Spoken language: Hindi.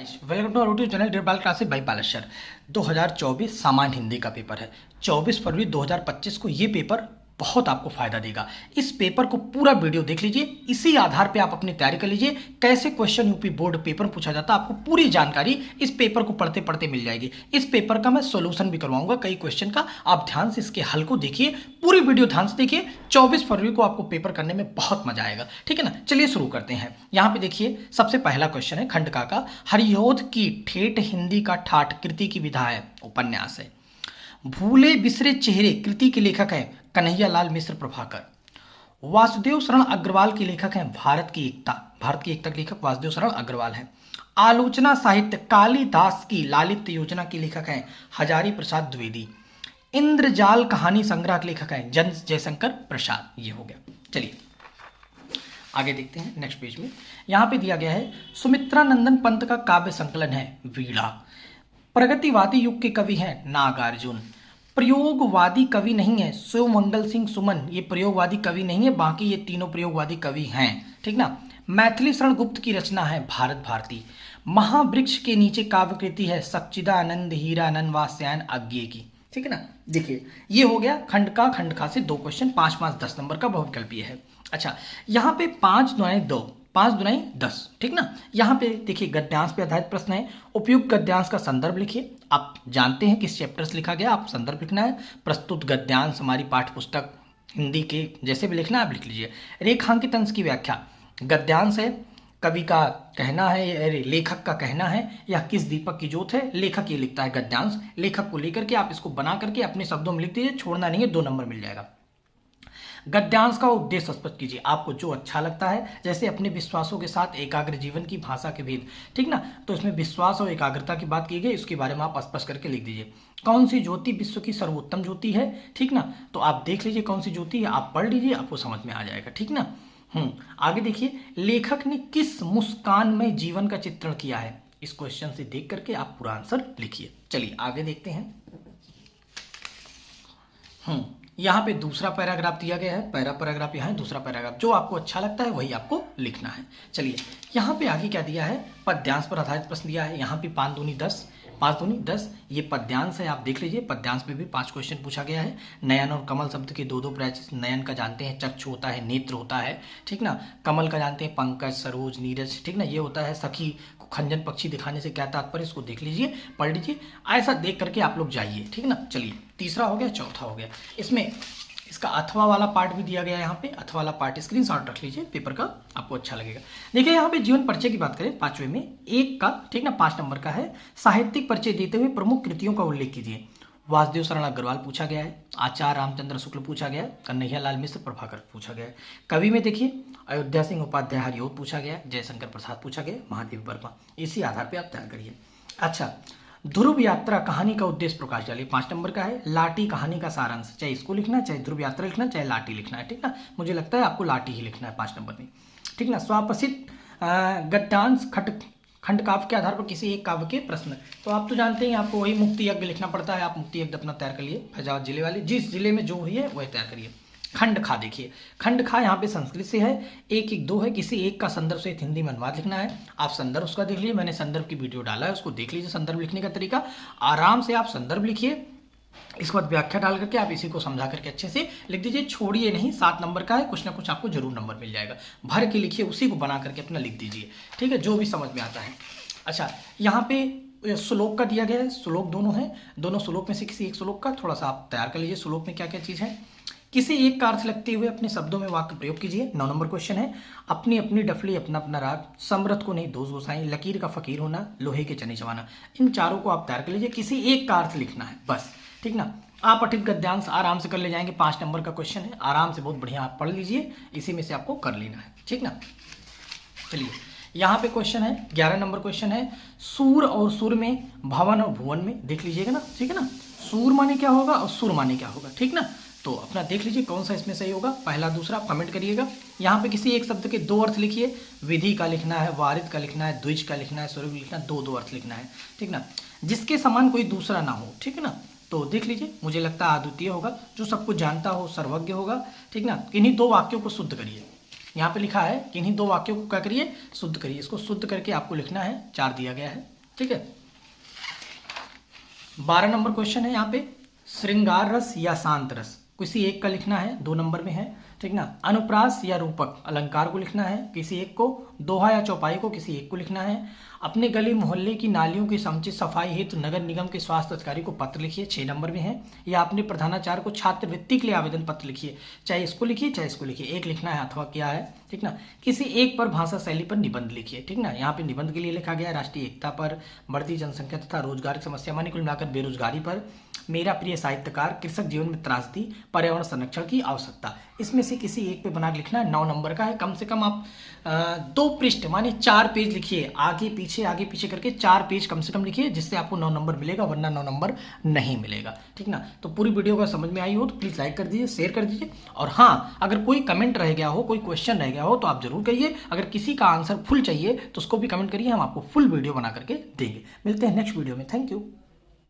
Welcome to our YouTube channel dear Bal classes by Paleshwar. 2024 सामान्य हिंदी का पेपर है। 24 फरवरी 2025 को ये पेपर बहुत आपको फायदा देगा। इस पेपर को पूरा वीडियो देख लीजिए, इसी आधार पे आप अपनी तैयारी कर लीजिए। कैसे क्वेश्चन यूपी बोर्ड पेपर पूछा जाता है, आपको पूरी जानकारी इस पेपर को पढ़ते पढ़ते मिल जाएगी। इस पेपर का मैं सोल्यूशन भी करवाऊंगा कई क्वेश्चन का, आप ध्यान से इसके हल को देखिए, पूरी वीडियो ध्यान से देखिए। 24 फरवरी को आपको पेपर करने में बहुत मजा आएगा, ठीक है ना। चलिए शुरू करते हैं। यहाँ पे देखिए, सबसे पहला क्वेश्चन है खंडका का। हरियोध की ठेठ हिंदी का ठाठ कृति की विधा है, उपन्यास है। भूले बिसरे चेहरे कृति के लेखक हैं कन्हैया लाल मिश्र प्रभाकर। वासुदेव शरण अग्रवाल के लेखक हैं भारत की एकता के लेखक वासुदेव शरण अग्रवाल हैं। आलोचना साहित्य कालिदास की लालित्य योजना के लेखक हैं हजारी प्रसाद द्विवेदी। इंद्रजाल कहानी संग्रह के लेखक हैं जयशंकर प्रसाद। ये हो गया। चलिए आगे देखते हैं नेक्स्ट पेज में। यहाँ पे दिया गया है सुमित्रा नंदन पंत का काव्य संकलन है वीणा। प्रगतिवादी युग के कवि हैं नागार्जुन। प्रयोगवादी कवि नहीं है शिवमंगल सिंह सुमन, ये प्रयोगवादी कवि नहीं है, बाकी ये तीनों प्रयोगवादी कवि हैं, ठीक ना। मैथिली शरण गुप्त की रचना है भारत भारती। महावृक्ष के नीचे काव्य कृति है सच्चिदानंद हीरानंद वात्स्यायन अज्ञे की, ठीक है ना। देखिए ये हो गया खंडका से दो क्वेश्चन, 5 5 10 नंबर का बहुविकल्पीय है। अच्छा, यहाँ पे 5 दुनाई 2 5 दुनाई 10, ठीक ना। यहाँ पे देखिए गद्यांश पे आधारित प्रश्न है। उपयुक्त गद्यांश का संदर्भ लिखिए। आप जानते हैं किस चैप्टर से लिखा गया, आप संदर्भ लिखना है। प्रस्तुत गद्यांश हमारी पाठ्य पुस्तक हिंदी के जैसे भी लिखना है आप लिख लीजिए। रेखांकित अंश की व्याख्या, गद्यांश है, कवि का कहना है, लेखक का कहना है, या किस दीपक की जोत है, लेखक ये लिखता है गद्यांश। लेखक को लेकर के आप इसको बना करके अपने शब्दों में लिख दीजिए, छोड़ना नहीं है, 2 नंबर मिल जाएगा। गद्यांश का उद्देश्य स्पष्ट कीजिए, आपको जो अच्छा लगता है, जैसे अपने विश्वासों के साथ एकाग्र जीवन की भाषा के भेद, ठीक ना। तो इसमें विश्वास और एकाग्रता की बात की गई, उसके बारे में आप स्पष्ट करके लिख दीजिए। कौन सी ज्योति विश्व की सर्वोत्तम ज्योति है, ठीक ना। तो आप देख लीजिए कौन सी ज्योति है, आप पढ़ लीजिए, आपको समझ में आ जाएगा, ठीक ना। आगे देखिए, लेखक ने किस मुस्कान में जीवन का चित्रण किया है। इस क्वेश्चन से देख करके आप पूरा आंसर लिखिए। चलिए आगे देखते हैं। यहाँ पे दूसरा पैराग्राफ दिया गया है, पहला पैराग्राफ यहाँ है, दूसरा पैराग्राफ, जो आपको अच्छा लगता है वही आपको लिखना है। चलिए यहाँ पे आगे क्या दिया है, पद्यांश पर आधारित प्रश्न दिया है। यहाँ पे 5 दूनी 10, ये पद्यांश है, आप देख लीजिए। पद्यांश पे भी 5 क्वेश्चन पूछा गया है। नयन और कमल शब्द के 2 प्रत्यय, नयन का जानते हैं चक्षु होता है, नेत्र होता है, ठीक ना। कमल का जानते हैं पंकज सरोज नीरज, ठीक ना। ये होता है सखी को खंजन पक्षी दिखाने से क्या तात्पर्य, इसको देख लीजिए, पढ़ लीजिए, ऐसा देख करके आप लोग जाइए, ठीक ना। चलिए तीसरा हो गया, चौथा हो गया। इसमें इसका अथवा वाला पार्ट भी दिया गया है। यहाँ पे अथवा वाला पार्ट स्क्रीनशॉट रख लीजिए, पेपर का आपको अच्छा लगेगा। देखिए यहाँ पे जीवन परिचय की बात करें 5वें में 1 का, ठीक ना, 5 नंबर का है। साहित्यिक परिचय देते हुए प्रमुख कृतियों का उल्लेख कीजिए। वासुदेव शरण अग्रवाल पूछा गया है, आचार्य रामचंद्र शुक्ल पूछा गया है, कन्हैया लाल मिश्र प्रभाकर पूछा गया है। कवि में देखिए अयोध्या सिंह उपाध्याय हरियोध पूछा गया है, जयशंकर प्रसाद पूछा गया, महादेव वर्मा। इसी आधार पर आप तैयार करिए। अच्छा, ध्रुव यात्रा कहानी का उद्देश्य प्रकाश डालिए, 5 नंबर का है। लाटी कहानी का सारांश, चाहे इसको लिखना है, चाहे ध्रुव यात्रा लिखना है, चाहे लाटी लिखना है, ठीक ना। मुझे लगता है आपको लाटी ही लिखना है 5 नंबर में, ठीक ना। स्वप्रसिद्ध गद्यांश खंड काव्य के आधार पर किसी एक काव्य के प्रश्न, तो आप तो जानते हैं आपको वही मुक्ति यज्ञ लिखना पड़ता है। आप मुक्ति यज्ञ अपना तैयार करिए, फैजाबाद जिले वाले, जिस जिले में जो हुई है वही तैयार करिए। खंड खा देखिए, खंड खा यहाँ पे संस्कृत से है, 1 1 2 है, किसी एक का संदर्भ से हिंदी में अनुवाद लिखना है। आप संदर्भ उसका देख लीजिए, मैंने संदर्भ की वीडियो डाला है, उसको देख लीजिए। संदर्भ लिखने का तरीका आराम से आप संदर्भ लिखिए, इसके बाद व्याख्या डाल करके आप इसी को समझा करके अच्छे से लिख दीजिए, छोड़िए नहीं। 7 नंबर का है, कुछ ना कुछ आपको जरूर नंबर मिल जाएगा। भर के लिखिए, उसी को बना करके अपना लिख दीजिए, ठीक है, जो भी समझ में आता है। अच्छा, यहाँ पे श्लोक का दिया गया है, श्लोक दोनों हैं, दोनों श्लोक में से किसी एक श्लोक का थोड़ा सा आप तैयार कर लीजिए। श्लोक में क्या क्या चीज़ है, किसी एक का अर्थ लगते हुए अपने शब्दों में वाक्य प्रयोग कीजिए। 9 नंबर क्वेश्चन है। अपनी अपनी डफली अपना अपना राग, समृद्ध को नहीं दोष गोसाई, लकीर का फकीर होना, लोहे के चने चबाना। इन चारों को आप तैयार कर लीजिए, किसी एक का अर्थ लिखना है बस, ठीक ना। आप पठित गद्यांश आराम से कर ले जाएंगे, 5 नंबर का क्वेश्चन है, आराम से बहुत बढ़िया आप पढ़ लीजिए, इसी में से आपको कर लेना है, ठीक ना। चलिए यहाँ पे क्वेश्चन है 11 नंबर क्वेश्चन है। सूर और सुर में, भवन और भुवन में, देख लीजिएगा ना, ठीक है ना। सूर माने क्या होगा और सुर माने क्या होगा, ठीक ना। तो अपना देख लीजिए कौन सा इसमें सही होगा, पहला दूसरा कमेंट करिएगा। यहाँ पे किसी एक शब्द के 2 अर्थ लिखिए, विधि का लिखना है, वारिद का लिखना है, द्विज का लिखना है, स्वरूप लिखना है, 2 अर्थ लिखना है, ठीक ना। जिसके समान कोई दूसरा ना हो, ठीक है ना। तो देख लीजिए, मुझे लगता है अद्वितीय होगा, जो सब कुछ जानता हो, सर्वज्ञ होगा, ठीक ना। इन्हीं 2 वाक्यों को शुद्ध करिए, यहाँ पे लिखा है कि इन्हीं 2 वाक्यों को क्या करिए, शुद्ध करिए। इसको शुद्ध करके आपको लिखना है, 4 दिया गया है। ठीक है, 12 नंबर क्वेश्चन है यहाँ पे, श्रृंगार रस या शांत रस, किसी एक का लिखना है, 2 नंबर में है। ठीक ना, अनुप्रास या रूपक, अलंकार को लिखना है किसी एक को, दोहा या चौपाई को किसी एक को लिखना है। अपने गली मोहल्ले की नालियों की समुचित सफाई हेतु नगर निगम के स्वास्थ्य अधिकारी को पत्र लिखिए, 6 नंबर में है। या अपने प्रधानाचार्य को छात्रवृत्ति के लिए आवेदन पत्र लिखिए, चाहे इसको लिखिए चाहे इसको लिखिए, एक लिखना है अथवा क्या है। ठीक ना, किसी एक पर भाषा शैली पर निबंध लिखिए। ठीक ना, यहाँ पे निबंध के लिए लिखा गया है राष्ट्रीय एकता पर, बढ़ती जनसंख्या तथा रोजगार की समस्या, मानी कुल मिलाकर बेरोजगारी पर, मेरा प्रिय साहित्यकार, कृषक जीवन में त्रासदी, पर्यावरण संरक्षण की आवश्यकता। इसमें से किसी एक पे बना के लिखना है, 9 नंबर का है। कम से कम आप 2 पृष्ठ माने 4 पेज लिखिए, आगे पीछे करके 4 पेज कम से कम लिखिए, जिससे आपको 9 नंबर मिलेगा, वरना 9 नंबर नहीं मिलेगा। ठीक ना, तो पूरी वीडियो का समझ में आई हो तो प्लीज़ लाइक कर दीजिए, शेयर कर दीजिए। और हाँ, अगर कोई कमेंट रह गया हो, कोई क्वेश्चन रह गया हो तो आप जरूर कहिए। अगर किसी का आंसर फुल चाहिए तो उसको भी कमेंट करिए, हम आपको फुल वीडियो बना करके देंगे। मिलते हैं नेक्स्ट वीडियो में। Thank you.